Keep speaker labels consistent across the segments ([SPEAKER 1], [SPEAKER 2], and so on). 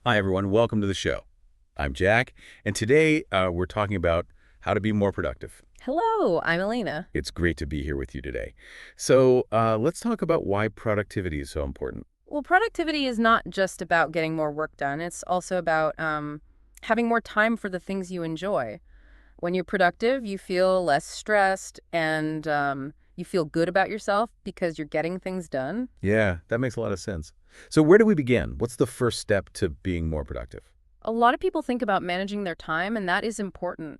[SPEAKER 1] Hi, everyone. Welcome to the show. I'm Jack, and today we're talking about how to be more productive.
[SPEAKER 2] Hello, I'm Elena.
[SPEAKER 1] It's great to be here with you today. So let's talk about why productivity is so important.
[SPEAKER 2] Well, productivity is not just about getting more work done. It's also about having more time for the things you enjoy. When you're productive, you feel less stressed and you feel good about yourself because you're getting things done.
[SPEAKER 1] Yeah, that makes a lot of sense. So where do we begin? What's the first step to being more productive?
[SPEAKER 2] A lot of people think about managing their time, and that is important.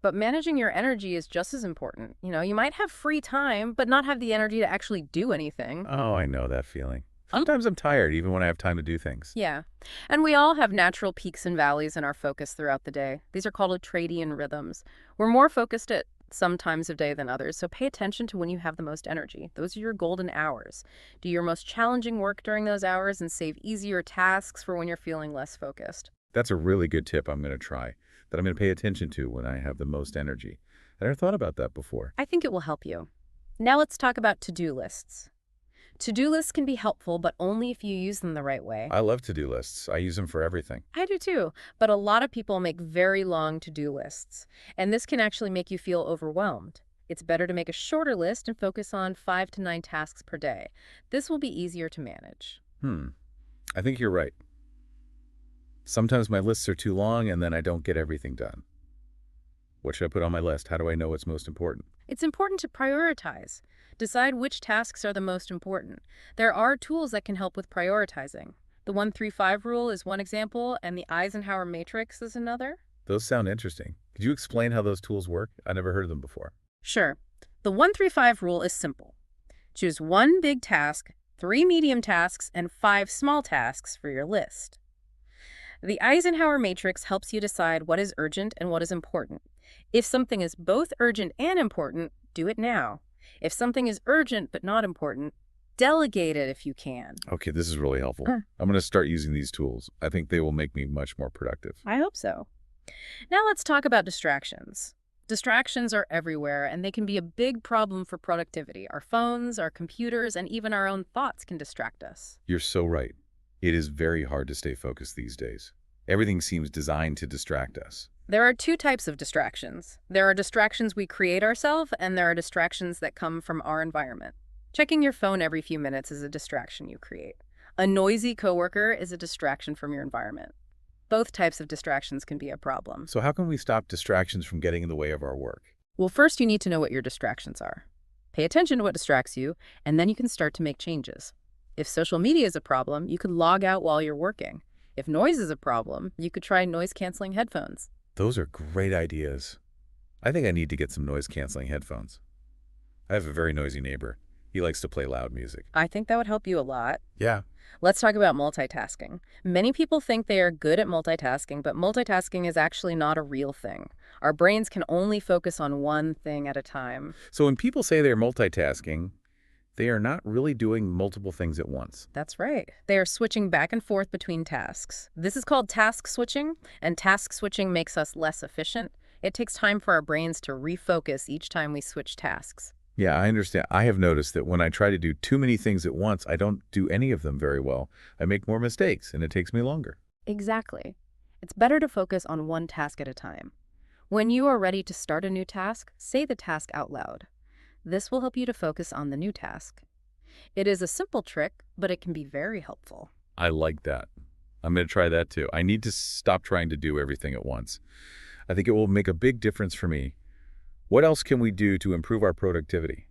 [SPEAKER 2] But managing your energy is just as important. You might have free time, but not have the energy to actually do anything.
[SPEAKER 1] Oh, I know that feeling. Sometimes I'm tired even when I have time to do things.
[SPEAKER 2] Yeah. And we all have natural peaks and valleys in our focus throughout the day. These are called ultradian rhythms. We're more focused at some times of day than others, so pay attention to when you have the most energy. Those are your golden hours. Do your most challenging work during those hours and save easier tasks for when you're feeling less focused.
[SPEAKER 1] That's a really good tip I'm going to try, that I'm going to pay attention to when I have the most energy. I never thought about that before.
[SPEAKER 2] I think it will help you. Now let's talk about to-do lists. To-do lists can be helpful, but only if you use them the right way.
[SPEAKER 1] I love to-do lists. I use them for everything.
[SPEAKER 2] I do too, but a lot of people make very long to-do lists, and this can actually make you feel overwhelmed. It's better to make a shorter list and focus on 5 to 9 tasks per day. This will be easier to manage.
[SPEAKER 1] I think you're right. Sometimes my lists are too long and then I don't get everything done. What should I put on my list? How do I know what's most important?
[SPEAKER 2] It's important to prioritize. Decide which tasks are the most important. There are tools that can help with prioritizing. The 1-3-5 rule is one example, and the Eisenhower matrix is another.
[SPEAKER 1] Those sound interesting. Could you explain how those tools work? I never heard of them before.
[SPEAKER 2] Sure. The 1-3-5 rule is simple. Choose one big task, 3 medium tasks, and 5 small tasks for your list. The Eisenhower matrix helps you decide what is urgent and what is important. If something is both urgent and important, do it now. If something is urgent but not important, delegate it if you can.
[SPEAKER 1] Okay, this is really helpful.
[SPEAKER 2] Huh.
[SPEAKER 1] I'm going to start using these tools. I think they will make me much more productive.
[SPEAKER 2] I hope so. Now let's talk about distractions. Distractions are everywhere, and they can be a big problem for productivity. Our phones, our computers, and even our own thoughts can distract us.
[SPEAKER 1] You're so right. It is very hard to stay focused these days. Everything seems designed to distract us.
[SPEAKER 2] There are 2 types of distractions. There are distractions we create ourselves, and there are distractions that come from our environment. Checking your phone every few minutes is a distraction you create. A noisy coworker is a distraction from your environment. Both types of distractions can be a problem.
[SPEAKER 1] So how can we stop distractions from getting in the way of our work?
[SPEAKER 2] Well, first you need to know what your distractions are. Pay attention to what distracts you, and then you can start to make changes. If social media is a problem, you could log out while you're working. If noise is a problem, you could try noise-canceling headphones.
[SPEAKER 1] Those are great ideas. I think I need to get some noise-canceling headphones. I have a very noisy neighbor. He likes to play loud music.
[SPEAKER 2] I think that would help you a lot.
[SPEAKER 1] Yeah.
[SPEAKER 2] Let's talk about multitasking. Many people think they are good at multitasking, but multitasking is actually not a real thing. Our brains can only focus on one thing at a time.
[SPEAKER 1] So when people say they're multitasking, they are not really doing multiple things at once.
[SPEAKER 2] That's right. They are switching back and forth between tasks. This is called task switching, and task switching makes us less efficient. It takes time for our brains to refocus each time we switch tasks.
[SPEAKER 1] Yeah, I understand. I have noticed that when I try to do too many things at once, I don't do any of them very well. I make more mistakes, and it takes me longer.
[SPEAKER 2] Exactly. It's better to focus on one task at a time. When you are ready to start a new task, say the task out loud. This will help you to focus on the new task. It is a simple trick, but it can be very helpful.
[SPEAKER 1] I like that. I'm going to try that too. I need to stop trying to do everything at once. I think it will make a big difference for me. What else can we do to improve our productivity?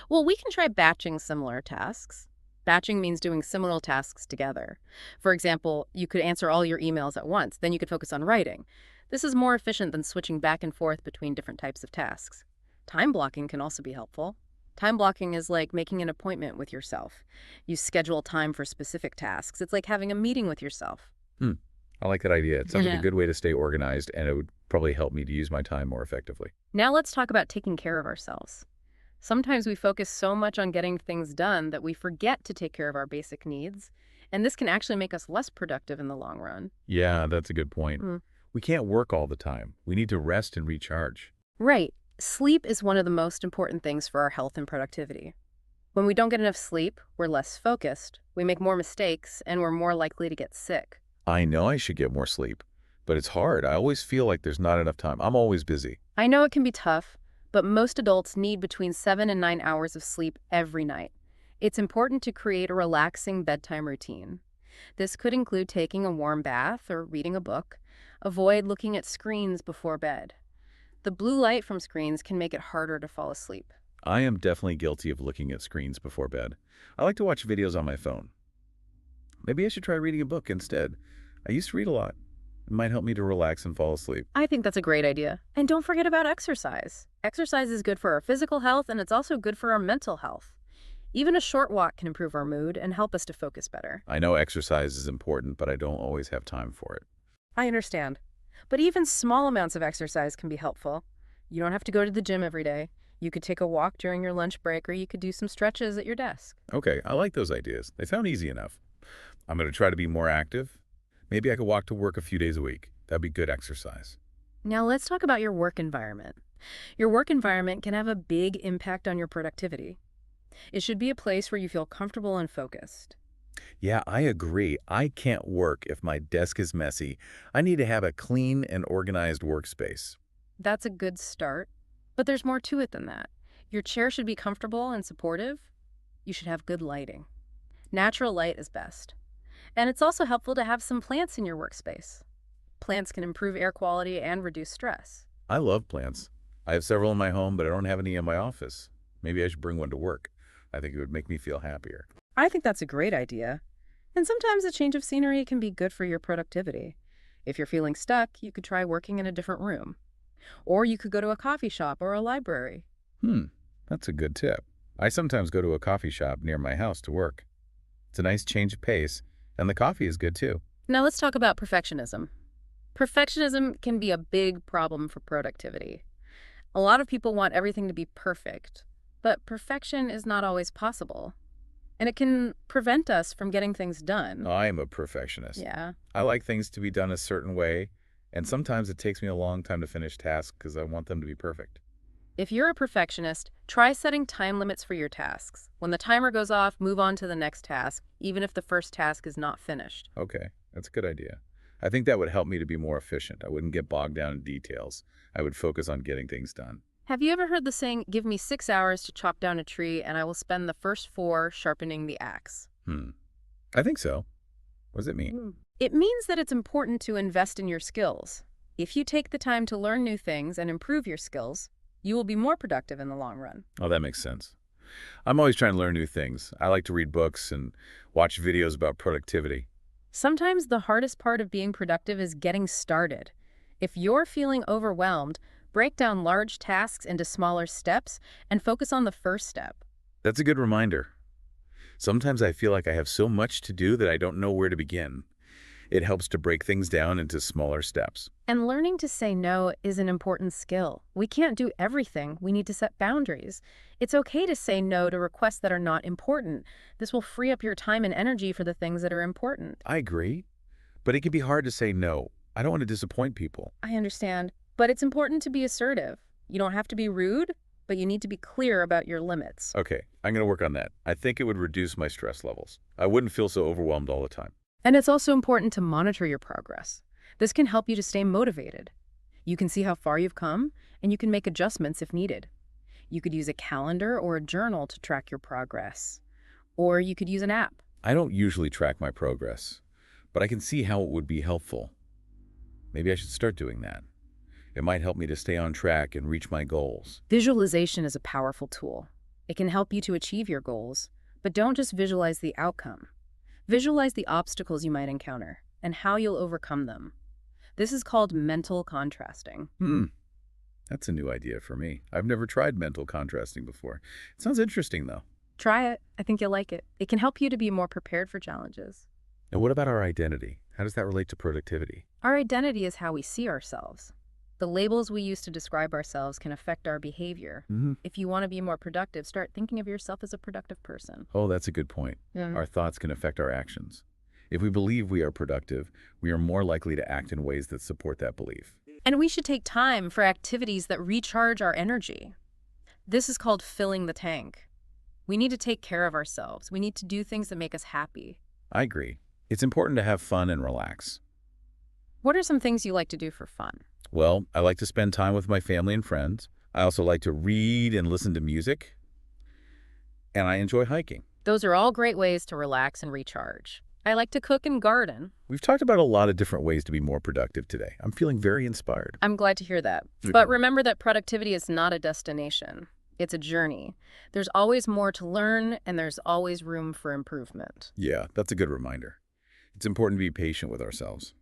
[SPEAKER 2] Well, we can try batching similar tasks. Batching means doing similar tasks together. For example, you could answer all your emails at once, then you could focus on writing. This is more efficient than switching back and forth between different types of tasks. Time blocking can also be helpful. Time blocking is like making an appointment with yourself. You schedule time for specific tasks. It's like having a meeting with yourself.
[SPEAKER 1] I like that idea. It sounds like
[SPEAKER 2] Yeah.
[SPEAKER 1] a good way to stay organized, and it would probably help me to use my time more effectively.
[SPEAKER 2] Now let's talk about taking care of ourselves. Sometimes we focus so much on getting things done that we forget to take care of our basic needs, and this can actually make us less productive in the long run.
[SPEAKER 1] Yeah, that's a good point.
[SPEAKER 2] Mm.
[SPEAKER 1] We can't work all the time. We need to rest and recharge.
[SPEAKER 2] Right. Sleep is one of the most important things for our health and productivity. When we don't get enough sleep, we're less focused, we make more mistakes, and we're more likely to get sick.
[SPEAKER 1] I know I should get more sleep, but it's hard. I always feel like there's not enough time. I'm always busy.
[SPEAKER 2] I know it can be tough, but most adults need between 7 and 9 hours of sleep every night. It's important to create a relaxing bedtime routine. This could include taking a warm bath or reading a book. Avoid looking at screens before bed. The blue light from screens can make it harder to fall asleep.
[SPEAKER 1] I am definitely guilty of looking at screens before bed. I like to watch videos on my phone. Maybe I should try reading a book instead. I used to read a lot. It might help me to relax and fall asleep.
[SPEAKER 2] I think that's a great idea. And don't forget about exercise. Exercise is good for our physical health, and it's also good for our mental health. Even a short walk can improve our mood and help us to focus better.
[SPEAKER 1] I know exercise is important, but I don't always have time for it.
[SPEAKER 2] I understand. But even small amounts of exercise can be helpful. You don't have to go to the gym every day. You could take a walk during your lunch break, or you could do some stretches at your desk.
[SPEAKER 1] Okay, I like those ideas. They sound easy enough. I'm going to try to be more active. Maybe I could walk to work a few days a week. That'd be good exercise.
[SPEAKER 2] Now let's talk about your work environment. Your work environment can have a big impact on your productivity. It should be a place where you feel comfortable and focused.
[SPEAKER 1] Yeah, I agree. I can't work if my desk is messy. I need to have a clean and organized workspace.
[SPEAKER 2] That's a good start, but there's more to it than that. Your chair should be comfortable and supportive. You should have good lighting. Natural light is best. And it's also helpful to have some plants in your workspace. Plants can improve air quality and reduce stress.
[SPEAKER 1] I love plants. I have several in my home, but I don't have any in my office. Maybe I should bring one to work. I think it would make me feel happier.
[SPEAKER 2] I think that's a great idea. And sometimes a change of scenery can be good for your productivity. If you're feeling stuck, you could try working in a different room. Or you could go to a coffee shop or a library.
[SPEAKER 1] That's a good tip. I sometimes go to a coffee shop near my house to work. It's a nice change of pace, and the coffee is good too.
[SPEAKER 2] Now let's talk about perfectionism. Perfectionism can be a big problem for productivity. A lot of people want everything to be perfect, but perfection is not always possible. And it can prevent us from getting things done.
[SPEAKER 1] I am a perfectionist.
[SPEAKER 2] Yeah.
[SPEAKER 1] I like things to be done a certain way, and sometimes it takes me a long time to finish tasks because I want them to be perfect.
[SPEAKER 2] If you're a perfectionist, try setting time limits for your tasks. When the timer goes off, move on to the next task, even if the first task is not finished.
[SPEAKER 1] Okay, that's a good idea. I think that would help me to be more efficient. I wouldn't get bogged down in details. I would focus on getting things done.
[SPEAKER 2] Have you ever heard the saying, give me 6 hours to chop down a tree and I will spend the first 4 sharpening the axe?
[SPEAKER 1] I think so. What does it mean?
[SPEAKER 2] It means that it's important to invest in your skills. If you take the time to learn new things and improve your skills, you will be more productive in the long run.
[SPEAKER 1] Oh, that makes sense. I'm always trying to learn new things. I like to read books and watch videos about productivity.
[SPEAKER 2] Sometimes the hardest part of being productive is getting started. If you're feeling overwhelmed, break down large tasks into smaller steps and focus on the first step.
[SPEAKER 1] That's a good reminder. Sometimes I feel like I have so much to do that I don't know where to begin. It helps to break things down into smaller steps.
[SPEAKER 2] And learning to say no is an important skill. We can't do everything. We need to set boundaries. It's okay to say no to requests that are not important. This will free up your time and energy for the things that are important.
[SPEAKER 1] I agree, but it can be hard to say no. I don't want to disappoint people.
[SPEAKER 2] I understand, but it's important to be assertive. You don't have to be rude, but you need to be clear about your limits.
[SPEAKER 1] Okay, I'm going to work on that. I think it would reduce my stress levels. I wouldn't feel so overwhelmed all the time.
[SPEAKER 2] And it's also important to monitor your progress. This can help you to stay motivated. You can see how far you've come, and you can make adjustments if needed. You could use a calendar or a journal to track your progress. Or you could use an app.
[SPEAKER 1] I don't usually track my progress, but I can see how it would be helpful. Maybe I should start doing that. It might help me to stay on track and reach my goals.
[SPEAKER 2] Visualization is a powerful tool. It can help you to achieve your goals, but don't just visualize the outcome. Visualize the obstacles you might encounter and how you'll overcome them. This is called mental contrasting.
[SPEAKER 1] That's a new idea for me. I've never tried mental contrasting before. It sounds interesting, though.
[SPEAKER 2] Try it. I think you'll like it. It can help you to be more prepared for challenges.
[SPEAKER 1] And what about our identity? How does that relate to productivity?
[SPEAKER 2] Our identity is how we see ourselves. The labels we use to describe ourselves can affect our behavior. If you want to be more productive, start thinking of yourself as a productive person.
[SPEAKER 1] Oh, that's a good point. Our thoughts can affect our actions. If we believe we are productive, we are more likely to act in ways that support that belief.
[SPEAKER 2] And we should take time for activities that recharge our energy. This is called filling the tank. We need to take care of ourselves. We need to do things that make us happy.
[SPEAKER 1] I agree. It's important to have fun and relax.
[SPEAKER 2] What are some things you like to do for fun?
[SPEAKER 1] Well, I like to spend time with my family and friends. I also like to read and listen to music, and I enjoy hiking.
[SPEAKER 2] Those are all great ways to relax and recharge. I like to cook and garden.
[SPEAKER 1] We've talked about a lot of different ways to be more productive today. I'm feeling very inspired.
[SPEAKER 2] I'm glad to hear that.
[SPEAKER 1] Mhm.
[SPEAKER 2] But remember that productivity is not a destination. It's a journey. There's always more to learn, and there's always room for improvement.
[SPEAKER 1] Yeah, that's a good reminder. It's important to be patient with ourselves.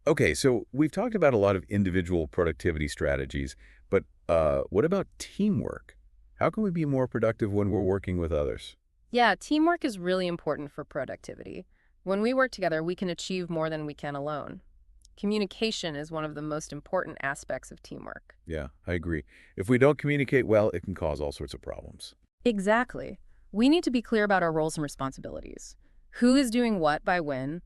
[SPEAKER 1] Okay, so we've talked about a lot of individual productivity strategies, but what about teamwork? How can we be more productive when we're working with others?
[SPEAKER 2] Yeah, teamwork is really important for productivity. When we work together, we can achieve more than we can alone. Communication is one of the most important aspects of teamwork.
[SPEAKER 1] Yeah, I agree. If we don't communicate well, it can cause all sorts of problems.
[SPEAKER 2] Exactly. We need to be clear about our roles and responsibilities. Who is doing what by when?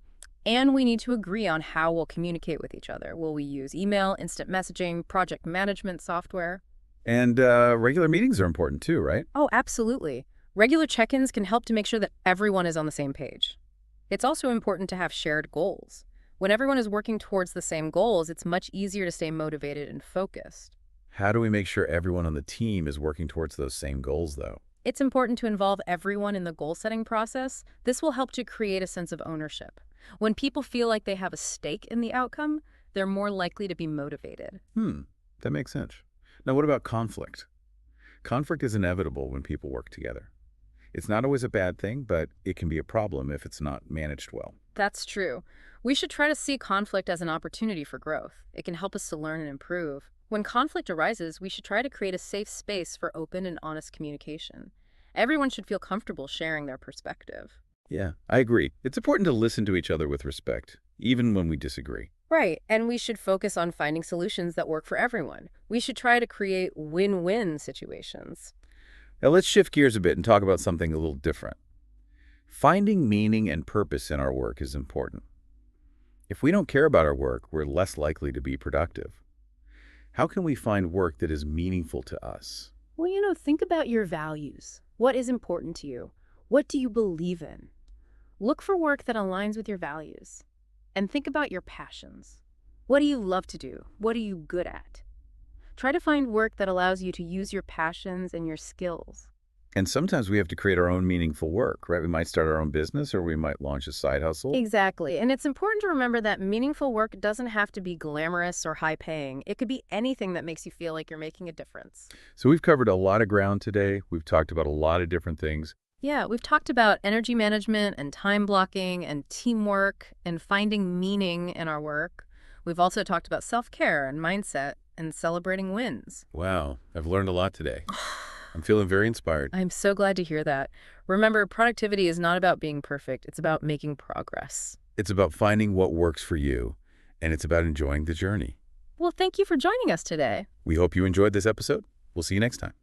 [SPEAKER 2] And we need to agree on how we'll communicate with each other. Will we use email, instant messaging, project management software?
[SPEAKER 1] And regular meetings are important too, right?
[SPEAKER 2] Oh, absolutely. Regular check-ins can help to make sure that everyone is on the same page. It's also important to have shared goals. When everyone is working towards the same goals, it's much easier to stay motivated and focused.
[SPEAKER 1] How do we make sure everyone on the team is working towards those same goals, though?
[SPEAKER 2] It's important to involve everyone in the goal-setting process. This will help to create a sense of ownership. When people feel like they have a stake in the outcome, they're more likely to be motivated.
[SPEAKER 1] That makes sense. Now, what about conflict? Conflict is inevitable when people work together. It's not always a bad thing, but it can be a problem if it's not managed well.
[SPEAKER 2] That's true. We should try to see conflict as an opportunity for growth. It can help us to learn and improve. When conflict arises, we should try to create a safe space for open and honest communication. Everyone should feel comfortable sharing their perspective.
[SPEAKER 1] Yeah, I agree. It's important to listen to each other with respect, even when we disagree.
[SPEAKER 2] Right, and we should focus on finding solutions that work for everyone. We should try to create win-win situations.
[SPEAKER 1] Now, let's shift gears a bit and talk about something a little different. Finding meaning and purpose in our work is important. If we don't care about our work, we're less likely to be productive. How can we find work that is meaningful to us?
[SPEAKER 2] Well, think about your values. What is important to you? What do you believe in? Look for work that aligns with your values. And think about your passions. What do you love to do? What are you good at? Try to find work that allows you to use your passions and your skills.
[SPEAKER 1] And sometimes we have to create our own meaningful work, right? We might start our own business or we might launch a side hustle.
[SPEAKER 2] Exactly. And it's important to remember that meaningful work doesn't have to be glamorous or high-paying. It could be anything that makes you feel like you're making a difference.
[SPEAKER 1] So we've covered a lot of ground today. We've talked about a lot of different things.
[SPEAKER 2] Yeah, we've talked about energy management and time blocking and teamwork and finding meaning in our work. We've also talked about self-care and mindset and celebrating wins.
[SPEAKER 1] Wow, I've learned a lot today. I'm feeling very inspired.
[SPEAKER 2] I'm so glad to hear that. Remember, productivity is not about being perfect. It's about making progress.
[SPEAKER 1] It's about finding what works for you, and it's about enjoying the journey.
[SPEAKER 2] Well, thank you for joining us today.
[SPEAKER 1] We hope you enjoyed this episode. We'll see you next time.